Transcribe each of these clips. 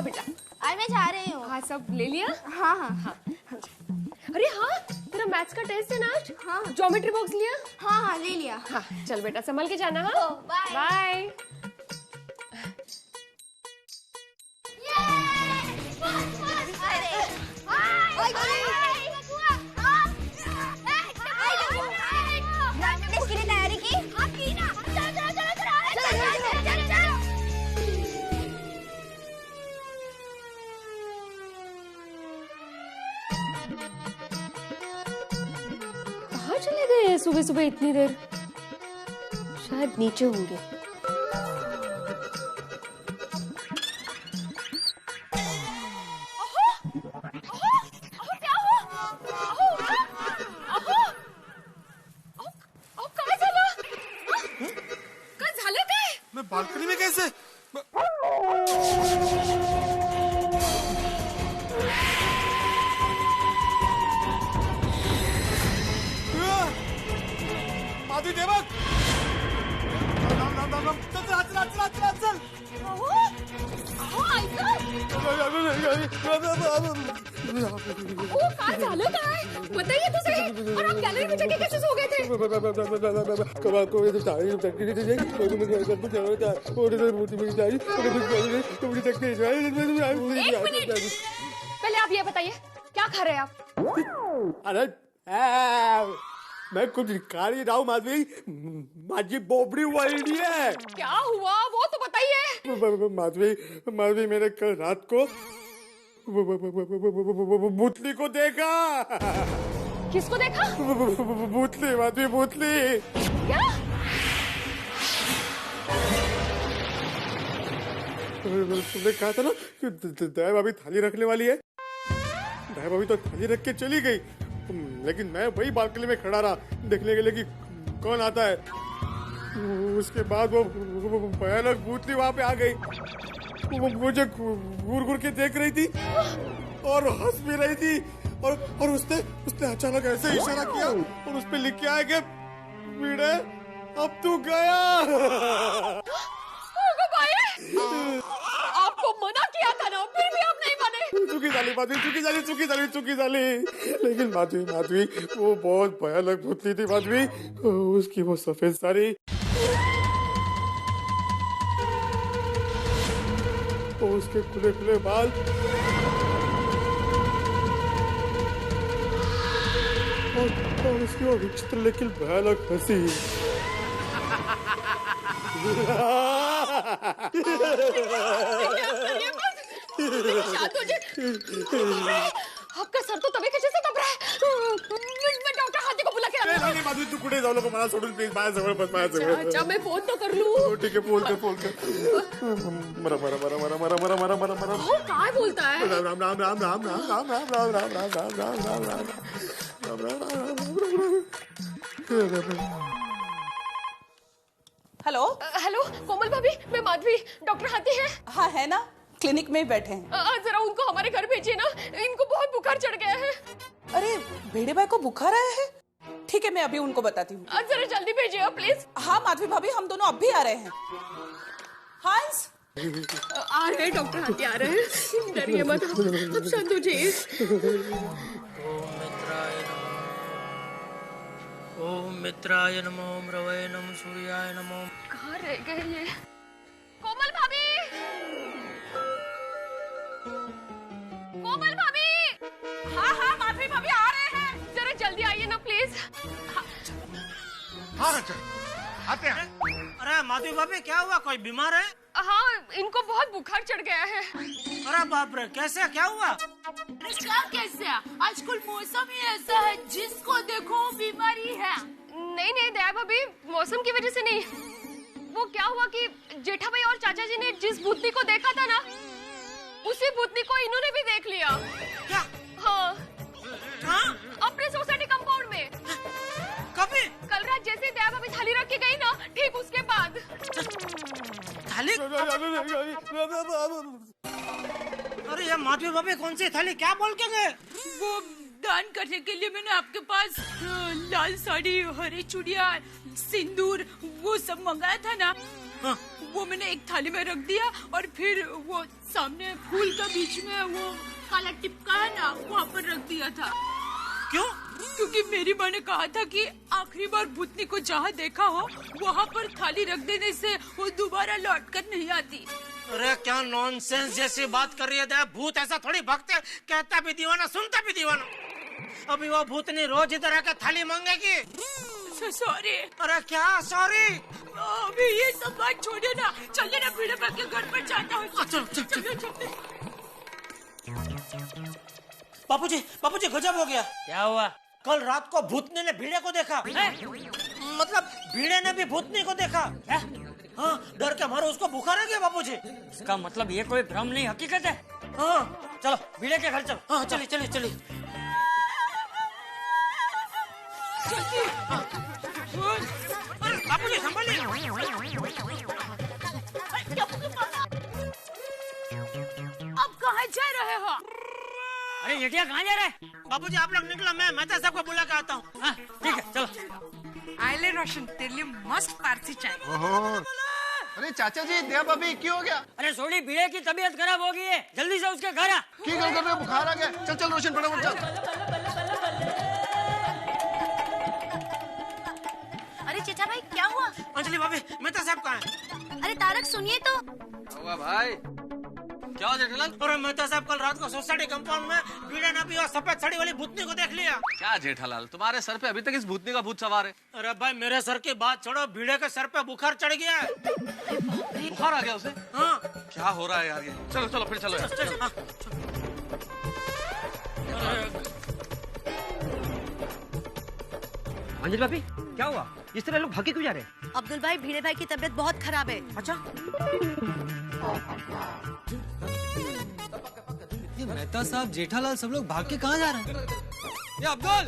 बेटा। अरे मैं जा रही हूँ। हाँ सब ले लिया? हाँ हाँ हाँ। अरे हाँ, तेरा मैथ्स का टेस्ट है ना आज? हाँ। ज्योमेट्री बॉक्स लिया? हाँ हाँ ले लिया। हाँ चल बेटा संभल के जाना। हाँ बाय बाय। इसके लिए तैयारी की? हाँ की ना। चलो चलो चलो चलो। कहाँ चले गए सुबह सुबह इतनी देर? शायद नीचे होंगे। मैं बालकनी में कैसे? माधवी देवक चल काय झालं काय? बताइए तो सही। और आप गैलरी में जाके कैसे सो गए थे? एक मिनट, पहले आप ये बताइए क्या खा रहे हैं आप? अरे मैं कुछ खा नहीं रहा हूँ माधवी, माझी बोबड़ी वळली है। क्या हुआ वो तो बताइए। माधवी मैंने कल रात को भूतली को देखा। किसको देखा? भूतली माधवी, भूतली। क्या? तुमने कहा था ना कि दया भाभी थाली रखने वाली है। दया भाभी तो थाली रख के चली गई, लेकिन मैं वही बालकनी में खड़ा रहा देखने के लिए कि कौन आता है। उसके बाद वो भयानक भूतली वहां पे आ गई। वो मुझे घूर घूर के देख रही थी और हंस भी रही थी, और उसने अचानक ऐसे इशारा किया और उस पे लिख के आया कि वीड़े अब तू गया। आपको मना किया था ना, फिर भी आप नहीं माने। चुकी साली माधवी, चुकी साली। लेकिन माधवी वो बहुत भयानक भूतली थी माधवी। उसकी वो सफेद साड़ी, वो उसके खुले खुले बाल, और उसकी वो विचित्र लेकिन भयानक हंसी। आपका सर तो तभी कैसे दब रहा है। मैं डॉक्टर हाथी को बुला के लाऊंगा। नाही माधवी तू कुठे जाऊ नको, मला सोडून प्लीज माझ्याजवळ बस। अच्छा मैं फोन तो कर लूं। ठीक है फोन कर। मरा वो काय बोलता है? हेलो हेलो कोमल भाभी, मैं माधवी, डॉक्टर हाथी है। हाँ है ना, क्लिनिक में ही बैठे हैं। जरा उनको हमारे घर भेजिए ना, इनको बहुत बुखार चढ़ गया है। अरे भेड़े भाई को बुखार आया है? ठीक है मैं अभी उनको बताती हूँ। जरा जल्दी भेजिए प्लीज। हाँ माधवी भाभी हम दोनों अब भी आ रहे हैं। हंस आ रहे हैं, डॉक्टर हाथी आ रहे हैं, डरिए मत, अब शांत हो जाइए। ओम मित्राय नमो, ओम रवये नमो, सूर्याय नमो। कहाँ रह गए ये? कोमल भाभी, कोमल भाभी। हाँ माधवी भाभी आ रहे हैं, जरा जल्दी आइए ना प्लीज। हाँ आते हैं। अरे माधवी भाभी क्या हुआ, कोई बीमार है? हाँ इनको बहुत बुखार चढ़ गया है। अरे बाप रे, कैसे, क्या हुआ? क्या कैसे? आजकल मौसम ही ऐसा है, जिसको देखो बीमारी है। नहीं दया भाभी, मौसम की वजह से नहीं। वो क्या हुआ कि जेठा भाई और चाचा जी ने जिस भूतनी को देखा था ना, उसी भूतनी को इन्होंने भी देख लिया। क्या? हाँ अपने सोसाइटी कंपाउंड में। कभी? कल रात जैसे दया भाभी थाली रख के गई ना, ठीक उसके बाद। थाली? अरे ये माधवी भाभी कौन सी थाली, क्या बोल के गए? वो दान करने के लिए मैंने आपके पास लाल साड़ी, हरी चूड़ियां, सिंदूर वो सब मंगाया था ना, हाँ। वो मैंने एक थाली में रख दिया और फिर वो सामने फूल का बीच में वो काला टिपका है ना, वहाँ पर रख दिया था। क्यों? क्योंकि मेरी माँ ने कहा था कि आखिरी बार भूतनी को जहाँ देखा हो वहाँ पर थाली रख देने से वो दोबारा लौट कर नहीं आती। अरे क्या नॉनसेंस जैसी बात कर रही है। भूत ऐसा थोड़ी भगते, कहता भी दीवाना सुनता भी दीवाना। अभी वो भूतनी रोज इधर आकर थाली मांगेगी। सॉरी। अरे क्या सॉरी? अभी ये सब बात छोड़िए ना, चलिए ना भिड़े भाई के घर पर जाता हूँ। चलो। बापूजी गजब हो गया। क्या हुआ? कल रात को भूतनी ने भीड़े को देखा। मतलब भीड़े ने भी भूतनी को देखा। क्या? हाँ, डर के मारे उसको बुखार आ गया बापूजी। इसका मतलब ये कोई भ्रम नहीं, हकीकत है। हाँ चलो भीड़े के घर चलो। हाँ, चलिए। अरे बापूजी संभालिए। अब कहाँ जा रहे हो? अरे येटिया कहाँ जा रहा है? बापूजी आप लोग निकलो, मैं मेहता साहब को बुला के आता हूँ। हाँ ठीक है चलो। आइले रोशन, तेरे लिए मस्त पारसी चाय। ओहो, अरे चाचा जी, दया भाभी क्यों हो गया? अरे सोनी, भीड़े की तबीयत खराब हो गई है, जल्दी से उसके घर आ। की गल कर रहे हो? बुखार आ गया? चल रोशन फटाफट चल। अरे चचा भाई क्या हुआ? अंजलि भाभी, मेहता साहब कहाँ है? अरे तारक सुनिए तो। हुआ भाई, क्या हो जेठालाल? अरे मेहता साहब कल रात को सोसाइटी कंपाउंड में भीड़े ने भी और सफेद साड़ी वाली भूतनी को देख लिया। क्या जेठालाल, तुम्हारे सर पे अभी तक इस भूतनी का भूत सवार है? अरे भाई मेरे सर की बात छोड़ो, भीड़े के सर पे बुखार चढ़ गया है। बुखार आ गया उसे? हाँ। क्या हो रहा है यार ये? चलो फिर चलो यार। अंजलि भाभी क्या हुआ? इस तरह लोग भागे क्यों जा रहे हैं? अब्दुल भाई, भीड़े भाई की तबीयत बहुत खराब है। अच्छा। ये मेहता साहब, जेठालाल सब लोग भाग के कहाँ जा रहे हैं? ये अब्दुल,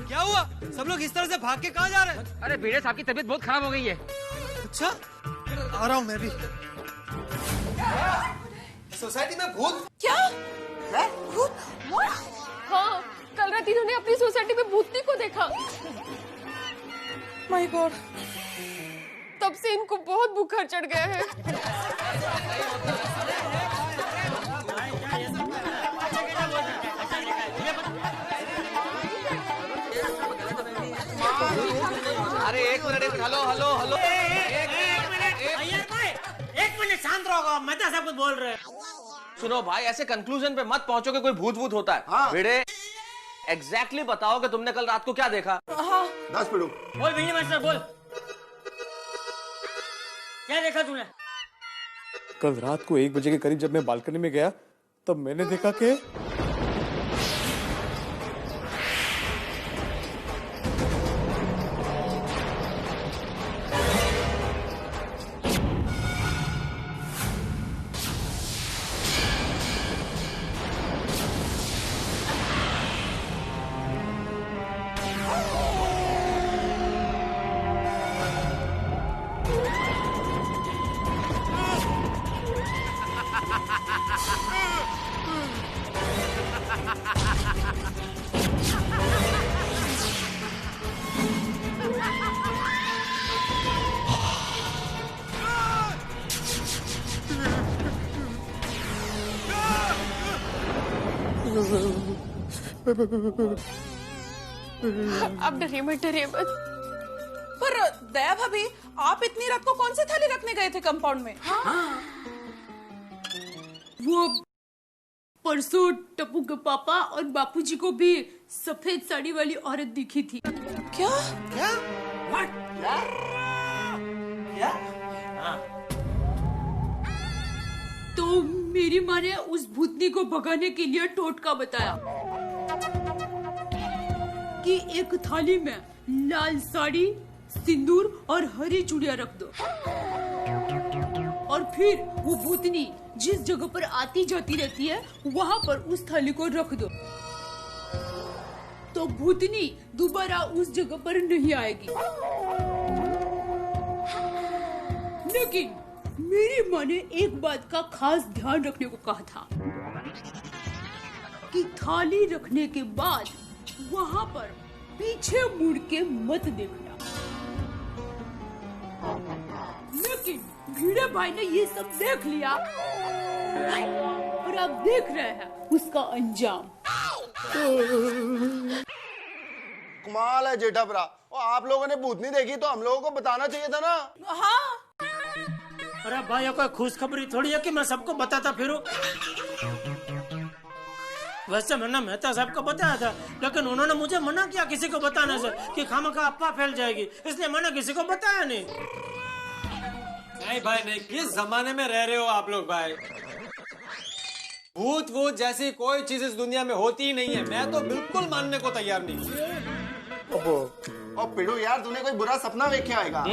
क्या हुआ? सब लोग इस तरह से भाग के कहाँ जा रहे हैं? अरे भीड़े साहब की तबीयत बहुत खराब हो गई है। अच्छा, आ रहा हूँ मैं भी। सोसाइटी में भूत? क्या? भूत? हाँ, कल रात इन्होंने अपनी सोसाइटी में भूतनी को देखा। माय गॉड, तब से इनको बहुत बुखार चढ़ गया है। अरे एक मिनट, हेलो। एक मिनट शांत रहो, मेहता साहब कुछ बोल रहे हैं। सुनो भाई, ऐसे कंक्लूजन पे मत पहुंचो कि कोई भूत होता है। हाँ। भिड़े, एग्जैक्टली बताओ कि तुमने कल रात को क्या देखा? हाँ। 10 मिनट बोल भिंडी मास्टर, बोल क्या देखा तूने? कल रात को 1 बजे के करीब जब मैं बालकनी में गया तब मैंने देखा कि अब डरिए मत। पर दया भाभी, आप इतनी रात को कौन सी थाली रखने गए थे कंपाउंड में? वो परसों टप्पू के पापा और बापूजी को भी सफेद साड़ी वाली औरत दिखी थी। क्या? तो मेरी माँ ने उस भूतनी को भगाने के लिए टोटका बताया कि एक थाली में लाल साड़ी, सिंदूर और हरी चूड़ियां रख दो और फिर वो भूतनी जिस जगह पर आती जाती रहती है वहाँ पर उस थाली को रख दो, तो भूतनी दोबारा उस जगह पर नहीं आएगी। लेकिन मेरी माँ ने एक बात का खास ध्यान रखने को कहा था कि थाली रखने के बाद वहाँ पर पीछे मुड़ के मत देखना। लेकिन भिड़े भाई ने ये सब देख लिया और अब देख रहे हैं उसका अंजाम। कमाल है जेठा भरा। और आप लोगों ने भूतनी देखी तो हम लोगों को बताना चाहिए था ना। हाँ अरे भाई कोई खुशखबरी थोड़ी है कि मैं सबको बताता फिरूं। वैसे मैंने मेहता साहब को बताया था, लेकिन उन्होंने मुझे मना किया किसी को बताने से कि खामखा अफवाह फैल जाएगी, इसलिए मैंने किसी को बताया नहीं। नहीं भाई नहीं, किस जमाने में रह रहे हो आप लोग भाई। भूत वूत जैसी कोई चीज इस दुनिया में होती ही नहीं है। मैं तो बिल्कुल मानने को तैयार नहीं। और पिड़ू यार, तूने कोई बुरा सपना देखे आएगा।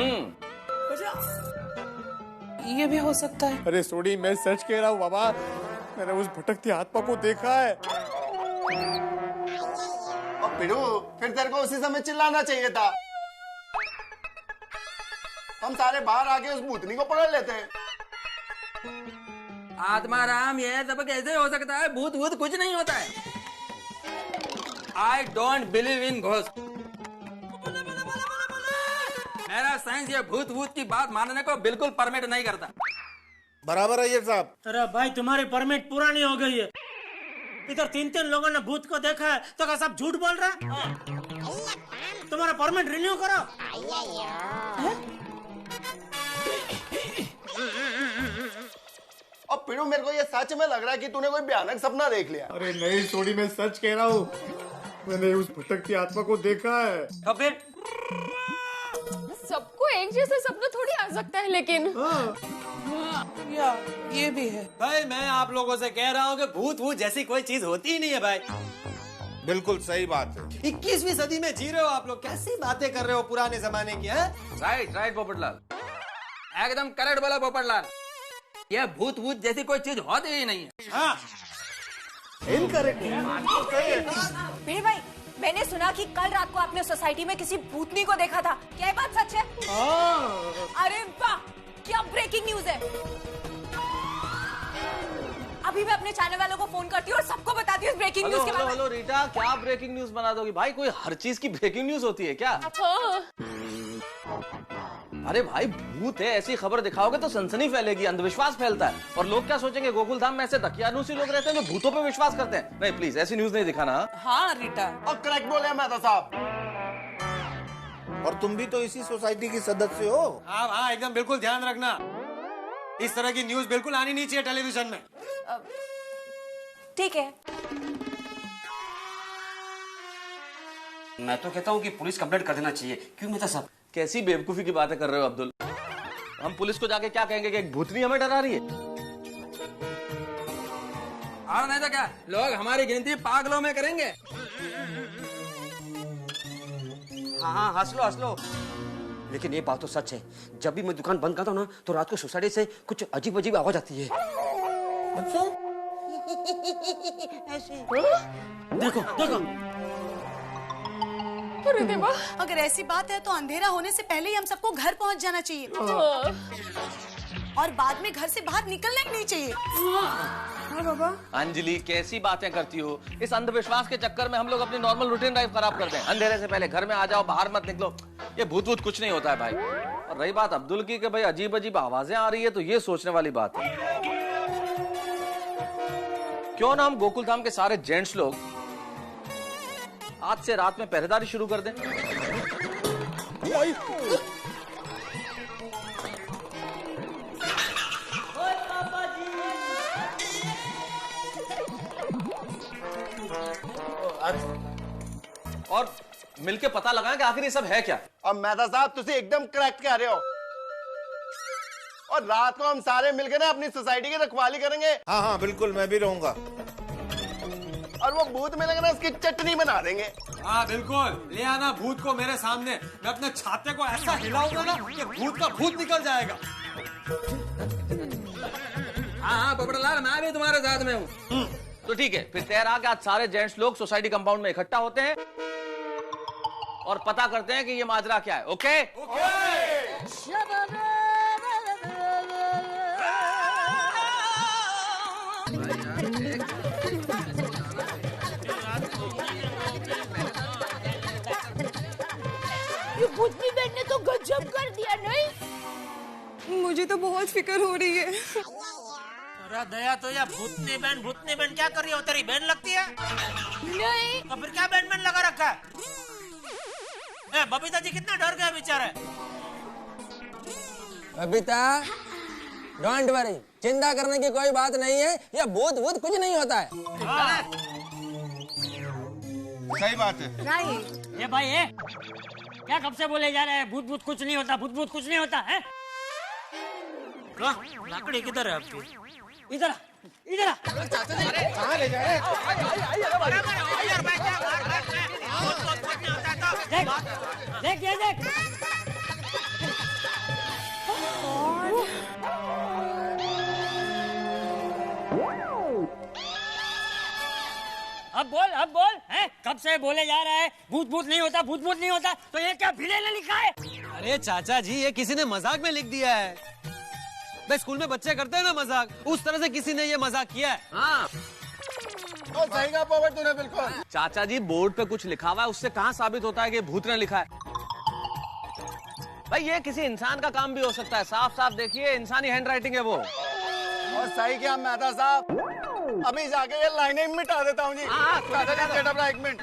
ये भी हो सकता है। अरे सोडी, मैं सच कह रहा हूँ बाबा, मैंने उस भटकती आत्मा को देखा है। और पिड़ू, फिर तेरे को उसी समय चिल्लाना चाहिए था। हम सारे बाहर आके उस भूतनी को पकड़ लेते हैं। आत्मा राम, ये सब कैसे हो सकता है? भूत भूत कुछ नहीं होता है। I don't believe in ghost. मेरा साइंस ये भूत भूत की बात मानने को बिल्कुल परमिट नहीं करता। बराबर है ये साहब। अरे भाई, तुम्हारी परमिट पुरानी हो गई है। इधर 3 लोगों ने भूत को देखा है तो क्या सब झूठ बोल रहा है? तुम्हारा परमिट रिन्यू करो। और पिड़ू, मेरे को ये सच में लग रहा है कि तूने कोई भयानक सपना देख लिया। अरे नहीं सोडी, मैं सच कह रहा हूँ, मैंने उस भटकती आत्मा को देखा है। तो फिर सबको एक जैसे सपना थोड़ी आ सकता है, लेकिन या ये भी है। भाई मैं आप लोगों से कह रहा हूँ कि भूत वूत जैसी कोई चीज होती ही नहीं है भाई। बिल्कुल सही बात है। 21वीं सदी में जी रहे हो आप लोग, कैसी बातें कर रहे हो पुराने जमाने की। राइट राइट पोपटलाल, एकदम करेक्ट बोला पोपटलाल। ये भूत भूत जैसी कोई चीज होती ही नहीं है। हाँ। भिड़े भाई, मैंने सुना कि कल रात को आपने सोसाइटी में किसी भूतनी को देखा था। क्या ये बात सच है? अरे वाह, क्या ब्रेकिंग न्यूज है। अभी मैं अपने चैनल वालों को फोन करती हूँ और सबको बताती हूँ इस ब्रेकिंग न्यूज के बारे में। हेलो रीटा, क्या ब्रेकिंग न्यूज बना दोगी भाई? कोई हर चीज की ब्रेकिंग न्यूज होती है क्या? अरे भाई, भूत है, ऐसी खबर दिखाओगे तो सनसनी फैलेगी, अंधविश्वास फैलता है, और लोग क्या सोचेंगे? गोकुल धाम में ऐसे दकियानूसी लोग रहते हैं जो भूतों पे विश्वास करते हैं। नहीं प्लीज, ऐसी न्यूज नहीं दिखाना। हाँ रीटा, और करेक्ट बोले मेहता साहब। और तुम भी तो इसी सोसाइटी की सदस्य हो। हाँ हाँ, एकदम बिल्कुल ध्यान रखना, इस तरह की न्यूज बिल्कुल आनी नहीं चाहिए टेलीविजन में। ठीक है। मैं तो कहता हूँ कि पुलिस कंप्लेंट कर देना चाहिए। क्यों मेहता साहब? कैसी बेवकूफी की बातें कर रहे हो अब्दुल? हम पुलिस को जाके क्या कहेंगे कि एक भूतनी हमें डरा रही है? और नहीं तो क्या, लोग हमारी गिनती पागलों में करेंगे। हाँ हाँ, हंस लो। लेकिन ये बात तो सच है, जब भी मैं दुकान बंद करता हूँ ना तो रात को सोसाइटी से कुछ अजीब अजीब आवाज आती है। अच्छा? देखो देखो। अरे देवा, अगर ऐसी बात है तो अंधेरा होने से पहले ही हम सबको घर पहुंच जाना चाहिए। और बाद में घर से बाहर निकलना ही नहीं चाहिए। हाँ बाबा। अंजलि, कैसी बातें करती हो? इस अंधविश्वास के चक्कर में हम लोग अपनी नॉर्मल रूटीन लाइफ खराब करते हैं। अंधेरे से पहले घर में आ जाओ, बाहर मत निकलो। ये भूत वूत कुछ नहीं होता है भाई। और रही बात अब्दुल की कि भाई अजीब अजीब आवाजें आ रही है, तो ये सोचने वाली बात है। क्यों ना हम गोकुल धाम के सारे जेंट्स लोग आज से रात में पहरेदारी शुरू कर दें? और मिलके पता लगाएं कि आखिर ये सब है क्या। अब मेहता साहब, तुसी एकदम करेक्ट कह रहे हो। और रात को हम सारे मिलकर ना अपनी सोसाइटी की रखवाली करेंगे। हाँ हाँ बिल्कुल, मैं भी रहूंगा। और वो भूत मिलेंगे ना, उसकी चटनी बना देंगे। हाँ बिल्कुल, ले आना भूत को मेरे सामने। मैं अपने छाते को ऐसा हिलाऊंगा ना कि भूत का भूत निकल जाएगा। हाँ पोपटलाल, मैं भी तुम्हारे साथ में हूँ। तो ठीक है, फिर तैयार आके आज सारे जेंट्स लोग सोसाइटी कंपाउंड में इकट्ठा होते हैं और पता करते हैं कि ये माजरा क्या है। ओके? ये भूतनी बहन ने तो गजब कर दिया नहीं? मुझे तो बहुत फिक्र हो रही है। अरे दया तो या भूतनी बहन क्या कर रही हो? तेरी बहन लगती है? नहीं। तो फिर क्या बहन लगा रखा है? बबीता जी कितना डर गए बेचारे। बबीता, डोंट वरी, चिंता करने की कोई बात नहीं है। ये भूत कुछ नहीं होता है। सही बात है। नहीं ये भाई है क्या कब से बोले जा रहे हैं भूत कुछ नहीं होता, भूत कुछ नहीं होता है? लाकड़ी किधर है आपकी? इधर इधर कहाँ ले जा रहे हैं? देख ये देख। अब बोल है कब से बोले जा रहा है भूत नहीं होता, भूत नहीं होता, तो ये क्या भिले ने लिखा है? अरे चाचा जी, ये किसी ने मजाक में लिख दिया है। भाई स्कूल में बच्चे करते हैं ना मजाक, उस तरह से किसी ने ये मजाक किया है। हाँ सही कहा पोपट तूने, बिल्कुल। चाचा जी, बोर्ड पे कुछ लिखा हुआ है, उससे कहाँ साबित होता है कि भूत ने लिखा है? भाई ये किसी इंसान का काम भी हो सकता है। साफ साफ देखिए, इंसानी हैंडराइटिंग है वो। और सही क्या मेहता साहब, अभी जाके ये लाइनें मिटा देता हूँ जी। दादाजी, एक मिनट।